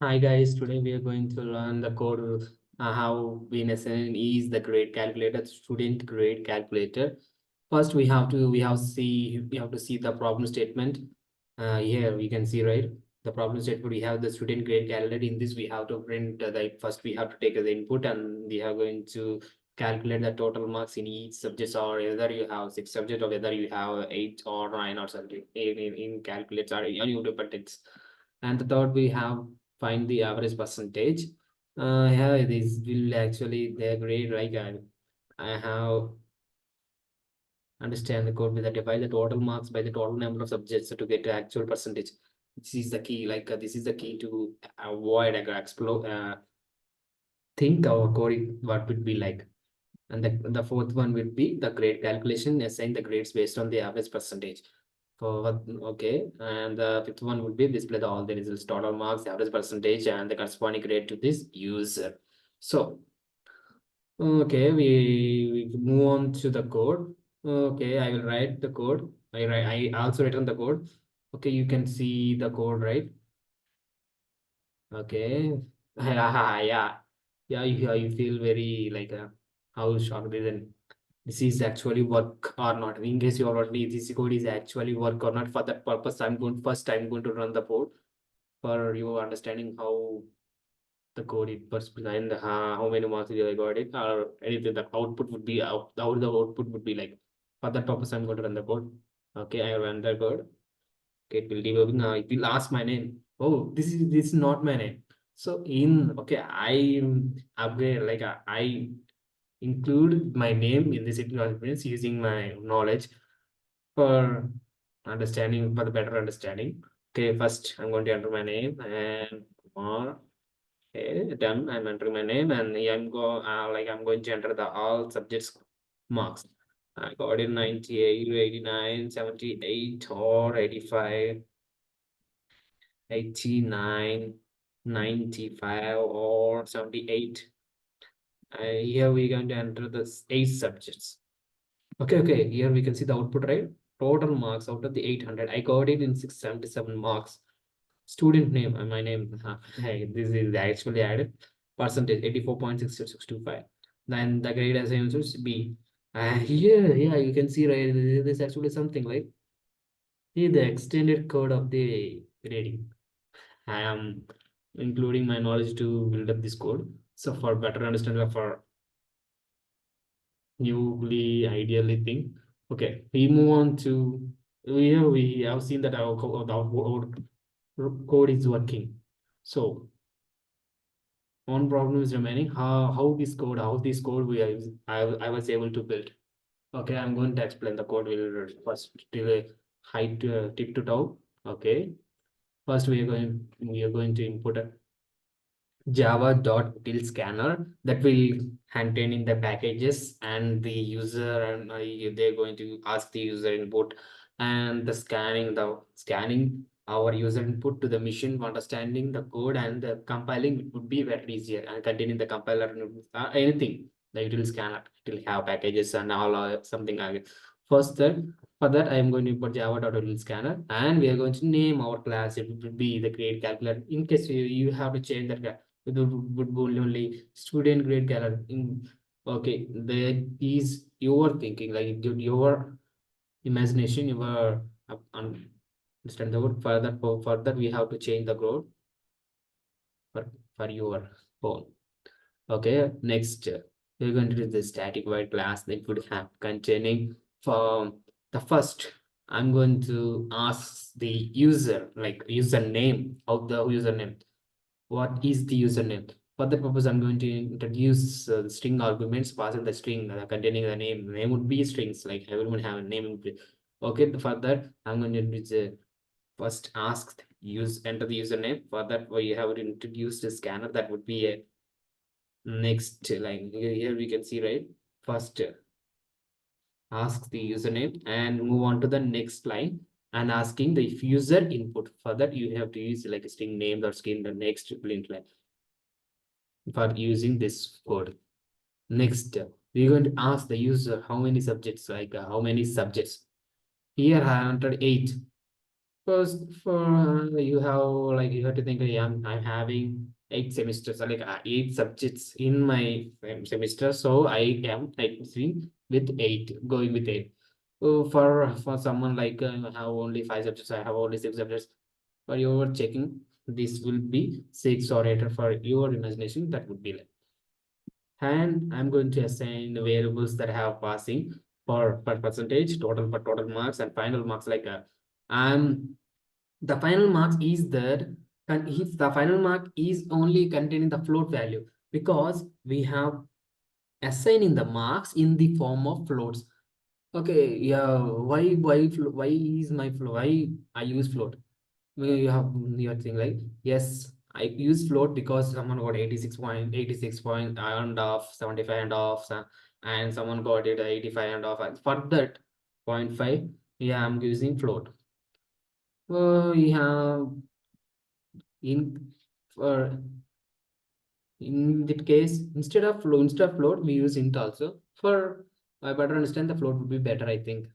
Hi guys, today we are going to learn the code how BNSN is the grade calculator, student grade calculator. First, we have to see the problem statement. Here we can see right the problem statement. We have the student grade calculator. In this, we have to print the first. We have to take the input, and we are going to calculate the total marks in each subject, or whether you have six subject or whether you have eight or nine or something in calculates or any but it's. And the third, we have find the average percentage. Yeah, this will actually the grade like I have understand the code with that divide the total marks by the total number of subjects to get the actual percentage. This is the key. This is the key to avoid explode. Think our code what would be like. And the fourth one would be the grade calculation, assign the grades based on the average percentage. Okay, and the fifth one would be display all the results, total marks, average percentage, and the corresponding grade to this user. So, okay, we move on to the code. Okay, I will write the code. I also written the code. Okay, you can see the code, right? Okay, you feel very like how shocked then this is actually work or not. In case you already this code is actually work or not. For that purpose, I'm going to run the code for you understanding how the code it was behind how many marks did I got it or anything. The output would be how the output would be like. For that purpose, I'm going to run the code. Okay, I run the code. Okay, it will debugging. It will ask my name. Oh, this is not my name. So in okay, I upgrade like I include my name in this experience using my knowledge for understanding for the better understanding. Okay, first I'm going to enter my name and more. Okay, done. I'm entering my name and I'm going to enter the all subjects marks. I got it 98, 89, 78 or 85, 89, 95 or 78. Here we're going to enter the eight subjects. Okay. Here we can see the output, right? Total marks out of the 800. I got it in 677 marks. Student name, my name. Hey, this is actually added. Percentage 84.62625. Then the grade as answers B. Yeah, you can see right. This is actually something like see the extended code of the grading. I am including my knowledge to build up this code. So for better understanding for newly ideally thing. Okay, we move on to we have seen that our code is working. So one problem is remaining how this code I was able to build. Okay, I'm going to explain the code will first delay height tip to toe. Okay, first we are going to input a java.util scanner that will contain in the packages and the user and they're going to ask the user input and the scanning our user input to the machine for understanding the code and the compiling it would be very easier and containing the compiler anything the util scanner it will have packages and all something like it. First that for that I am going to import java.util scanner and we are going to name our class it would be the grade calculator in case you have to change that would be only student grade gallery in okay there is your thinking like your imagination your understand the word further we have to change the code for your phone. Okay, next we're going to do the static void class that would have containing for the first I'm going to ask the user like username of the username. What is the username? For that purpose, I'm going to introduce string arguments, passing the string containing the name. Name would be strings, like everyone have a name. Okay, for that, I'm going to use, first ask use enter the username. For that, we have to introduce the scanner. That would be a next line. Here we can see right. First, ask the username and move on to the next line and asking the user input. For that, you have to use like a string name or string the next link line for using this code. Next, we're going to ask the user how many subjects, like how many subjects. Here I entered 8. First, for you have like you have to think, yeah, I'm having 8 semesters, like 8 subjects in my semester, so I am like with 8, going with 8. So for someone like have only 5 subjects, I have only 6 subjects. For your checking, this will be 6 or 8. For your imagination, that would be like. And I'm going to assign the variables that have passing for per percentage, total for total marks, and final marks. Like I'm the final mark is that if the final mark is only containing the float value, because we have assigning the marks in the form of floats. Okay, yeah, why is my float, why I use float? Well, you have your thing like, yes, I use float because someone got 86 point and off 75 and off, and someone got it 85 and off, and for that point 0.5, yeah, I'm using float. We have in for in that case, instead of float, we use int also. For I better understand, the float would be better, I think.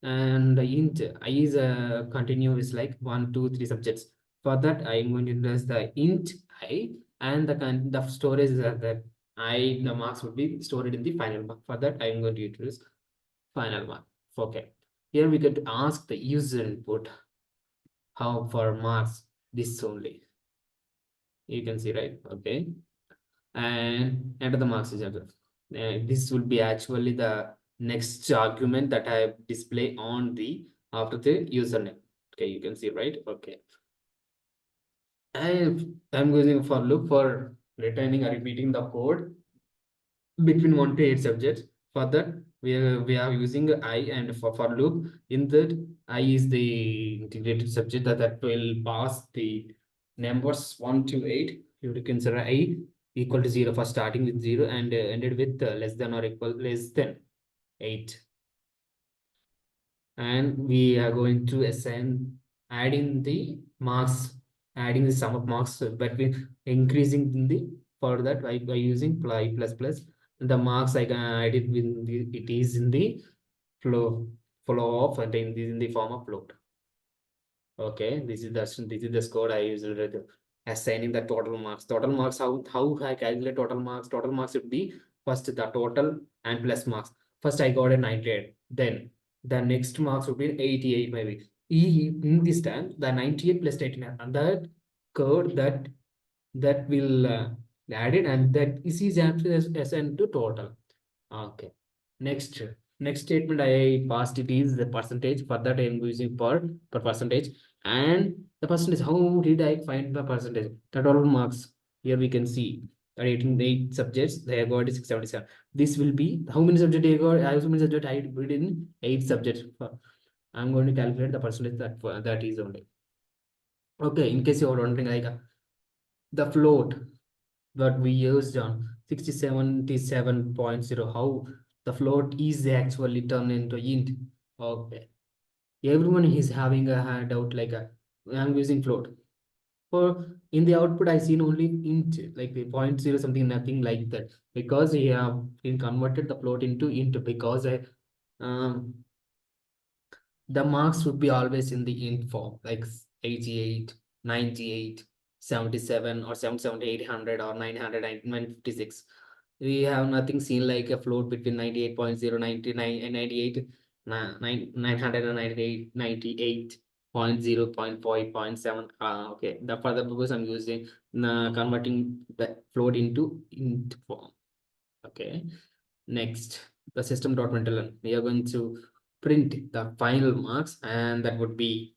And the int I is a continuous like 1 2 3 subjects. For that, I am going to introduce the int I, and the storage is that I the marks would be stored in the final mark. For that, I am going to introduce final mark. Okay. Here we get to ask the user input how for marks this only. You can see, right? Okay. And enter the marks is this will be actually the next argument that I display on the after the username. Okay, you can see, right? Okay. I'm using for loop for returning or repeating the code between 1 to 8 subjects. For that, we are using I, and for loop in that I is the integrated subject that will pass the numbers 1 to 8. You would consider I equal to 0 for starting with 0 and ended with less than or equal less than 8. And we are going to assign adding the marks, adding the sum of marks between increasing in the, for that by using ply plus plus. The marks I can add it with the, it is in the flow of and in the form of float. Okay, this is the score I use assigning the total marks. Total marks, how I calculate total marks? Total marks would be first the total and plus marks. First I got a 98. Then the next marks would be 88 maybe. In this time, the 98 plus 89, and that code that will add it, and that is actually assigned to total. Okay. Next, next statement I passed it is the percentage. For that I am using per percentage. And the percentage, how did I find the percentage? The total marks. Here we can see that 8 subjects, they have got 677. This will be how many subjects I got? I have so many subjects I put in 8 subjects. I'm going to calculate the percentage that is only. Okay, in case you are wondering, like the float that we used on 6077.0, how the float is actually turned into int. Okay, everyone is having a doubt like I'm using float. For in the output I seen only int, like the 0.0 something, nothing like that, because we have been converted the float into int, because um the marks would be always in the int form, like 88, 98, 77, or 77 800, or 900, 956. We have nothing seen like a float between 98.0, 99 and 98, 998, 98.0, 0.5, 0.7. Okay, the for the purpose I'm using converting the float into int form. Okay, next, the system.println. We are going to print the final marks, and that would be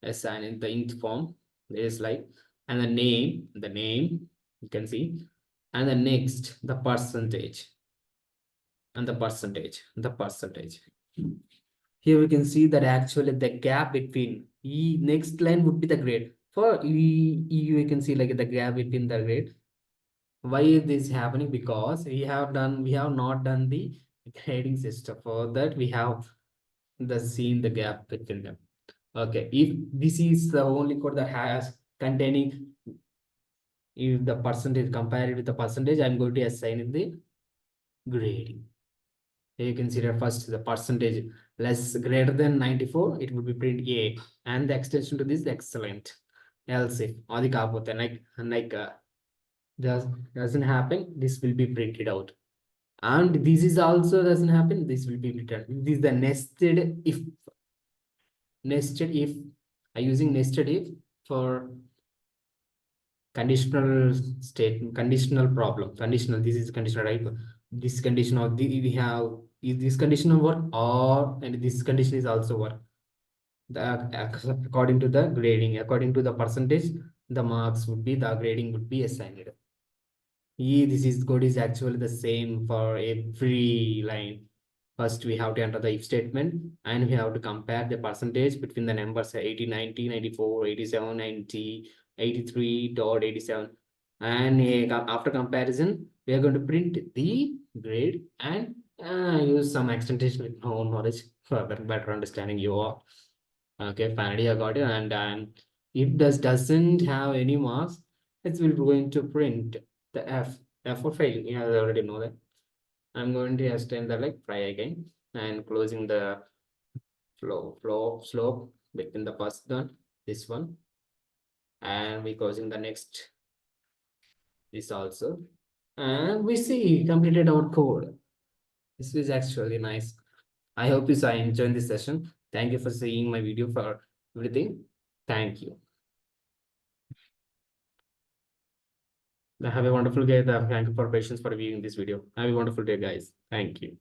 assigned in the int form. Is like, and the name you can see, and the next the percentage, and the percentage. Here we can see that actually the gap between next line would be the grade. For you can see like the gap between the grade. Why is this happening? Because we have not done the grading system. For that we have seen the gap between them. Okay, if this is the only code that has containing, if the percentage compared with the percentage, I'm going to assign in the grading. You consider first the percentage less greater than 94, it would be print A, and the extension to this excellent. Else if adi kaapothe like doesn't happen, this will be printed out. And this is also doesn't happen, this will be returned. This is the nested if using nested if for conditional state, conditional problem, conditional, this is conditional, right? This condition of the we have is this conditional work, or and this condition is also work. According to the grading, according to the percentage, the marks would be, the grading would be assigned. This is code is actually the same for every line. First, we have to enter the if statement, and we have to compare the percentage between the numbers 80, 90, 94, 87, 90, 83.87. And after comparison, we are going to print the grade and use some extension with my own knowledge for better understanding you all. Okay, finally I got it. And if this doesn't have any marks, it will be going to print the F for fail. Yeah, I already know that. I'm going to extend the like try again and closing the slope between the first one, this one, and we closing the next, this also, and we see completed our code. This is actually nice. I hope you enjoyed this session. Thank you for seeing my video for everything. Thank you. Have a wonderful day. Thank you for patience for viewing this video. Have a wonderful day, guys. Thank you.